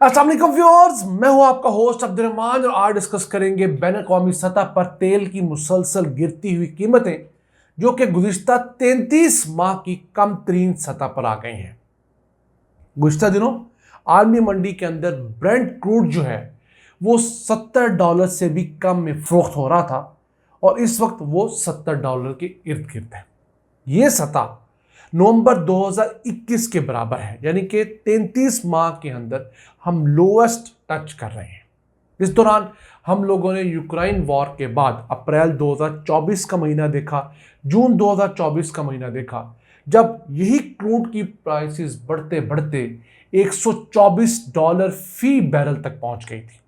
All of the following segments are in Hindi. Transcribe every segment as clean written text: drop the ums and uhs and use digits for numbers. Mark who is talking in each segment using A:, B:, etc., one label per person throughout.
A: अस्सलाम वालेकुम व्यूअर्स, मैं हूं आपका होस्ट अब्दुल रहमान और आज डिस्कस करेंगे बैन अवी सतह पर तेल की मुसलसल गिरती हुई कीमतें जो कि गुज़िश्ता 33 माह की कम तरीन सतह पर आ गई हैं। गुज़िश्ता दिनों आलमी मंडी के अंदर ब्रेंट क्रूड जो है वो $70 से भी कम में फरोख्त हो रहा था और इस वक्त वो $70 के इर्द गिर्द है। ये सतह नवंबर 2021 के बराबर है, यानी कि 33 माह के अंदर हम लोएस्ट टच कर रहे हैं। इस दौरान हम लोगों ने यूक्रेन वॉर के बाद अप्रैल 2024 का महीना देखा, जून 2024 का महीना देखा, जब यही क्रूड की प्राइसेस बढ़ते बढ़ते $124 फी बैरल तक पहुंच गई थी।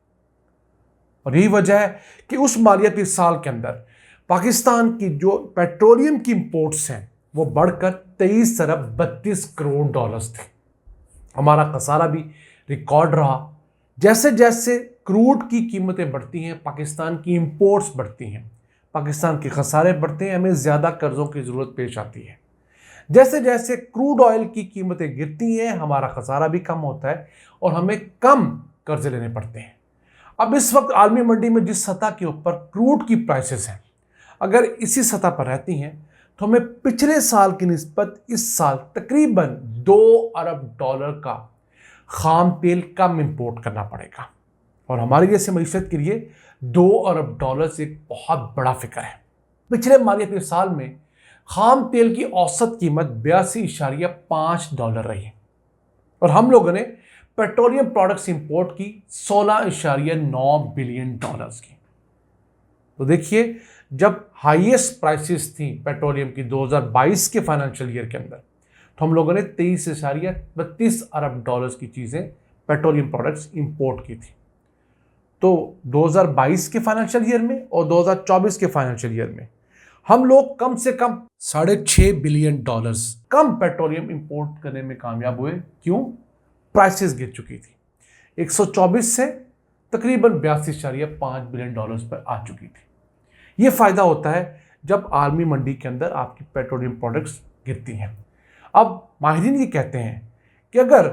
A: और यही वजह है कि उस मालियाती साल के अंदर पाकिस्तान की जो पेट्रोलियम की इंपोर्ट्स हैं वो बढ़कर 23 अरब 32 करोड़ डॉलर्स थे। हमारा खसारा भी रिकॉर्ड रहा। जैसे जैसे क्रूड की कीमतें बढ़ती हैं, पाकिस्तान की इंपोर्ट्स बढ़ती हैं, पाकिस्तान के खसारे बढ़ते हैं, हमें ज़्यादा कर्ज़ों की ज़रूरत पेश आती है। जैसे जैसे क्रूड ऑयल की कीमतें गिरती हैं, हमारा खसारा भी कम होता है और हमें कम कर्जे लेने पड़ते हैं। अब इस वक्त आलमी मंडी में जिस सतह के ऊपर क्रूड की प्राइसेस हैं, अगर इसी सतह पर रहती हैं तो हमें पिछले साल की निस्बत इस साल तकरीबन $2 अरब का खाम तेल कम इंपोर्ट करना पड़ेगा और हमारे जैसे मईशत के लिए $2 अरब एक बहुत बड़ा फिक्र है। पिछले मालियाती साल में खाम तेल की औसत कीमत $82.5 रही और हम लोगों ने पेट्रोलियम प्रोडक्ट्स इंपोर्ट की $16.9 बिलियन की। तो देखिए, जब हाईएस्ट प्राइसेस थी पेट्रोलियम की 2022 के फाइनेंशियल ईयर के अंदर, तो हम लोगों ने $23.32 अरब की चीज़ें पेट्रोलियम प्रोडक्ट्स इंपोर्ट की थी। तो 2022 के फाइनेंशियल ईयर में और 2024 के फाइनेंशियल ईयर में हम लोग कम से कम $6.5 बिलियन कम पेट्रोलियम इंपोर्ट करने में कामयाब हुए। क्यों? प्राइसेस गिर चुकी थी, 124 से तकरीबन $82.5 बिलियन पर आ चुकी थी। ये फ़ायदा होता है जब आलमी मंडी के अंदर आपकी पेट्रोलियम प्रोडक्ट्स गिरती हैं। अब माहिरीन ये कहते हैं कि अगर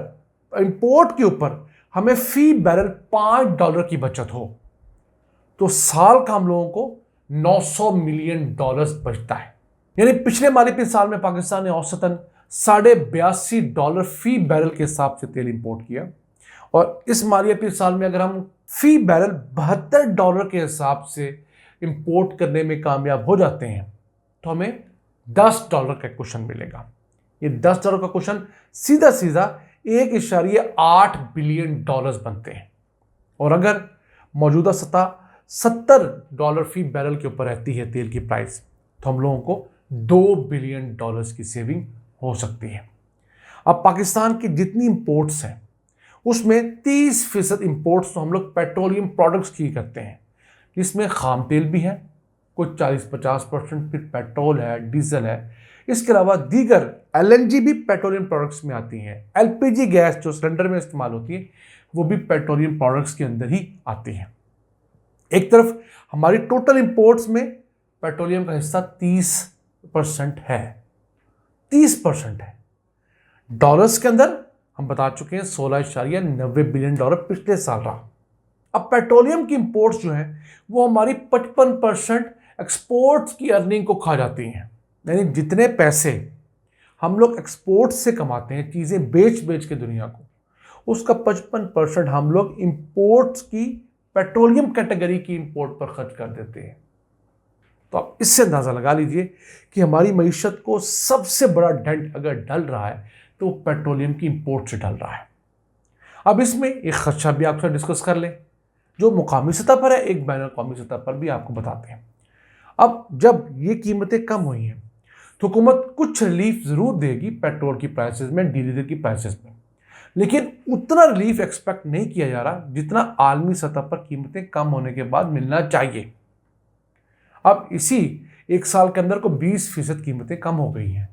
A: इंपोर्ट के ऊपर हमें फ़ी बैरल $5 की बचत हो तो साल का हम लोगों को $900 मिलियन बचता है। यानी पिछले मालियाती साल में पाकिस्तान ने औसतन $82.5 फी बैरल के हिसाब से तेल इंपोर्ट किया और इस मालियाती साल में अगर हम फी बैरल $72 के हिसाब से इंपोर्ट करने में कामयाब हो जाते हैं तो हमें $10 का क्वेश्चन मिलेगा। ये $10 का क्वेश्चन सीधा सीधा $1.8 बिलियन बनते हैं और अगर मौजूदा सतह $70 फी बैरल के ऊपर रहती है तेल की प्राइस, तो हम लोगों को $2 बिलियन की सेविंग हो सकती है। अब पाकिस्तान की जितनी इंपोर्ट्स हैं उसमें 30% इंपोर्ट्स तो हम लोग पेट्रोलियम प्रोडक्ट्स की करते हैं, जिसमें खाम तेल भी है, कुछ 40-50% फिर पेट्रोल है, डीजल है। इसके अलावा दीगर LNG भी पेट्रोलियम प्रोडक्ट्स में आती हैं। LPG गैस जो सिलेंडर में इस्तेमाल होती है वो भी पेट्रोलियम प्रोडक्ट्स के अंदर ही आती हैं। एक तरफ हमारी टोटल इंपोर्ट्स में पेट्रोलियम का हिस्सा 30% है, 30% है। डॉलर्स के अंदर हम बता चुके हैं $16.90 बिलियन पिछले साल रहा। अब पेट्रोलियम की इंपोर्ट्स जो हैं वो हमारी 55% एक्सपोर्ट्स की अर्निंग को खा जाती हैं। यानी जितने पैसे हम लोग एक्सपोर्ट से कमाते हैं, चीज़ें बेच बेच के दुनिया को, उसका 55% हम लोग इंपोर्ट्स की पेट्रोलियम कैटेगरी की इंपोर्ट पर खर्च कर देते हैं। तो आप इससे अंदाज़ा लगा लीजिए कि हमारी मईशत को सबसे बड़ा डेंट अगर डल रहा है तो पेट्रोलियम की इंपोर्ट से डल रहा है। अब इसमें एक खदशा भी आपसे डिस्कस कर लें जो मुकामी सतह पर है, एक बैन अवी सतह पर भी आपको बताते हैं। अब जब ये कीमतें कम हुई हैं तो हुकूमत कुछ रिलीफ ज़रूर देगी पेट्रोल की प्राइसेस में, डीजल की प्राइसेस में, लेकिन उतना रिलीफ एक्सपेक्ट नहीं किया जा रहा जितना आलमी सतह पर कीमतें कम होने के बाद मिलना चाहिए। अब इसी एक साल के अंदर को 20% कीमतें कम हो गई हैं।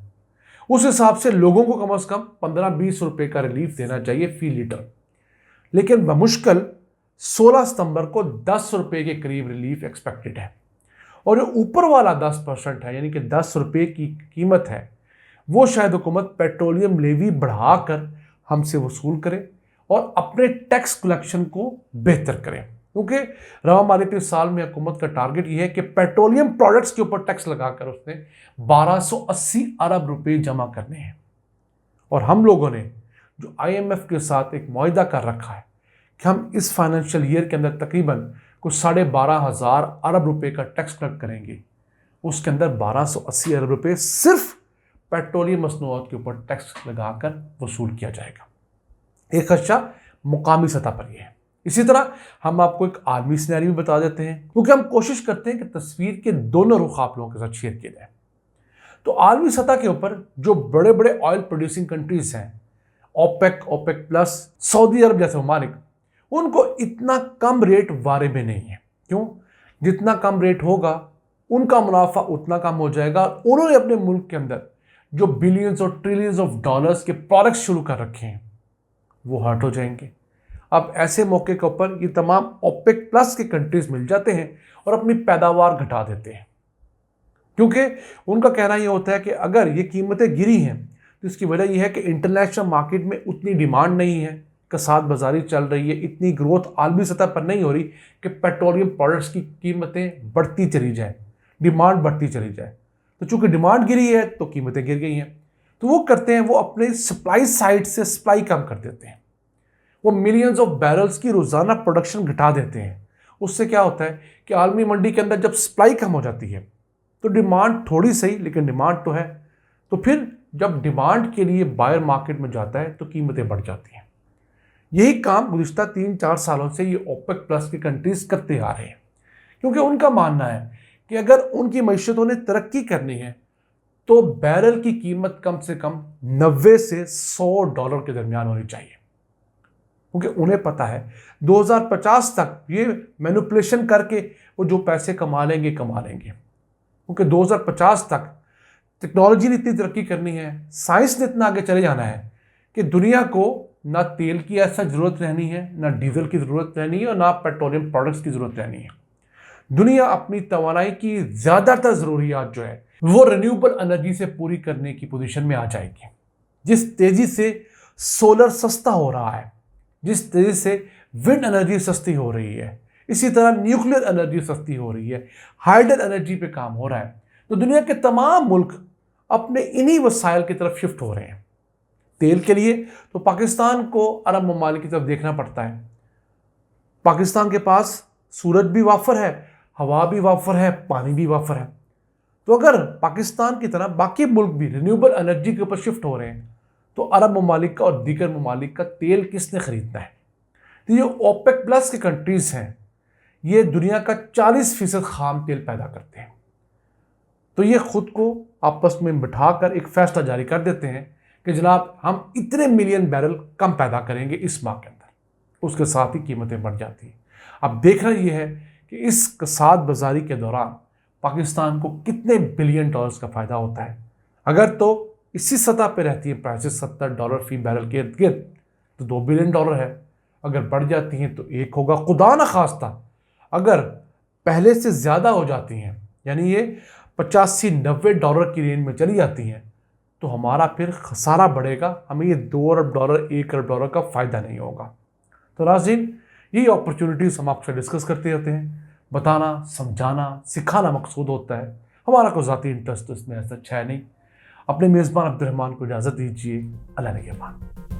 A: उस हिसाब से लोगों को कम से कम 15-20 रुपए का रिलीफ देना चाहिए फी लीटर, लेकिन बमुश्किल 16 सितंबर को 10 रुपए के करीब रिलीफ एक्सपेक्टेड है और जो ऊपर वाला 10% है, यानी कि 10 रुपए की कीमत है, वो शायद हुकूमत पेट्रोलियम लेवी बढ़ाकर हमसे वसूल करे और अपने टैक्स कलेक्शन को बेहतर करें, क्योंकि रवा मालियाती साल में हुकूमत का टारगेट यह है कि पेट्रोलियम प्रोडक्ट्स के ऊपर टैक्स लगाकर उसने 1280 अरब रुपए जमा करने हैं। और हम लोगों ने जो IMF के साथ एक मुआहिदा कर रखा है कि हम इस फाइनेंशियल ईयर के अंदर तकरीबन कुछ 12,500 अरब रुपए का टैक्स कलेक्ट करेंगे, उसके अंदर 1280 अरब रुपए सिर्फ पेट्रोलियम मसनूआत के ऊपर टैक्स लगाकर वसूल किया जाएगा। एक खर्चा मुकामी सतह पर यह है। इसी तरह हम आपको एक आलमी सिनेरियो बता देते हैं, क्योंकि हम कोशिश करते हैं कि तस्वीर के दोनों रुख आप लोगों के साथ शेयर किए जाए। तो आलमी सतह के ऊपर जो बड़े बड़े ऑयल प्रोड्यूसिंग कंट्रीज हैं, ओपेक प्लस, सऊदी अरब जैसे ममालिक, उनको इतना कम रेट वारे में नहीं है। क्यों? जितना कम रेट होगा उनका मुनाफा उतना कम हो जाएगा। उन्होंने अपने मुल्क के अंदर जो बिलियंस और ट्रिलियंस ऑफ डॉलर्स के प्रोडक्ट्स शुरू कर रखे हैं वो हर्ट हो जाएंगे। अब ऐसे मौके के ऊपर ये तमाम ओपेक प्लस के कंट्रीज मिल जाते हैं और अपनी पैदावार घटा देते हैं, क्योंकि उनका कहना यह होता है कि अगर ये कीमतें गिरी हैं तो इसकी वजह यह है कि इंटरनेशनल मार्केट में उतनी डिमांड नहीं है, कसाद बाजारी चल रही है, इतनी ग्रोथ आलमी सतह पर नहीं हो रही कि पेट्रोलियम प्रोडक्ट्स की कीमतें बढ़ती चली जाए, डिमांड बढ़ती चली जाए। तो चूंकि डिमांड गिरी है तो कीमतें गिर गई हैं। तो वो करते हैं, वो अपने सप्लाई साइड से सप्लाई कम कर देते हैं, वो मिलियंस ऑफ बैरल्स की रोज़ाना प्रोडक्शन घटा देते हैं। उससे क्या होता है कि आलमी मंडी के अंदर जब सप्लाई कम हो जाती है तो डिमांड थोड़ी सही, लेकिन डिमांड तो है। तो फिर जब डिमांड के लिए बायर मार्केट में जाता है तो कीमतें बढ़ जाती हैं। यही काम गुज़िश्ता 3-4 सालों से ये ओपेक प्लस की कंट्रीज करते आ रहे हैं, क्योंकि उनका मानना है कि अगर उनकी मईशतों ने तरक्की करनी है तो बैरल की कीमत कम से कम 90 से $100 के दरमियान होनी चाहिए, क्योंकि उन्हें पता है 2050 तक ये मैनिपुलेशन करके वो जो पैसे कमा लेंगे, क्योंकि 2050 तक टेक्नोलॉजी ने इतनी तरक्की करनी है, साइंस ने इतना आगे चले जाना है कि दुनिया को ना तेल की ऐसा ज़रूरत रहनी है, ना डीजल की ज़रूरत रहनी है और ना पेट्रोलियम प्रोडक्ट्स की ज़रूरत रहनी है। दुनिया अपनी तवानाई की ज़्यादातर ज़रूरियात जो है वो रिन्यूएबल एनर्जी से पूरी करने की पोजीशन में आ जाएगी। जिस तेज़ी से सोलर सस्ता हो रहा है, जिस तेज़ी से विंड एनर्जी सस्ती हो रही है, इसी तरह न्यूक्लियर एनर्जी सस्ती हो रही है, हाइड्रोजन एनर्जी पे काम हो रहा है, तो दुनिया के तमाम मुल्क अपने इन्हीं वसाइल की तरफ शिफ्ट हो रहे हैं। तेल के लिए तो पाकिस्तान को अरब ममालिक की तरफ देखना पड़ता है। पाकिस्तान के पास सूरज भी वाफर है, हवा भी वाफर है, पानी भी वाफर है। तो अगर पाकिस्तान की तरह बाकी मुल्क भी रिन्यूएबल एनर्जी के ऊपर शिफ्ट हो रहे हैं तो अरब ममालिक का और दीगर ममालिक का तेल किसने खरीदना है? तो ये ओपेक प्लस की कंट्रीज हैं, ये दुनिया का 40% खाम तेल पैदा करते हैं। तो ये खुद को आपस में बिठाकर एक फैसला जारी कर देते हैं कि जनाब हम इतने मिलियन बैरल कम पैदा करेंगे इस माह के अंदर। उसके साथ ही कीमतें बढ़ जाती हैं। अब देखना यह है कि इस कसाद बाजारी के दौरान पाकिस्तान को कितने बिलियन डॉलर्स का फ़ायदा होता है। अगर तो इसी सतह पे रहती है प्राइसेस $70 फी बैरल के इर्द गिर्द तो $2 बिलियन है। अगर बढ़ जाती हैं तो 1 होगा। खुदा न खास्ता अगर पहले से ज़्यादा हो जाती हैं, यानी ये $85-90 की रेंज में चली जाती हैं, तो हमारा फिर खसारा बढ़ेगा। हमें ये $2 अरब, $1 अरब का फ़ायदा नहीं होगा। तो नाज़रीन, यही अपॉर्चुनिटीज़ हम आपसे डिस्कस करते रहते हैं। बताना, समझाना, सिखाना मकसूद होता है। हमारा कोई ज़ाती इंटरेस्ट तो इसमें ऐसा अच्छा है नहीं। अपने मेज़बान अब्दुर्रहमान को इजाज़त दीजिए। अल्लाह निगहबान।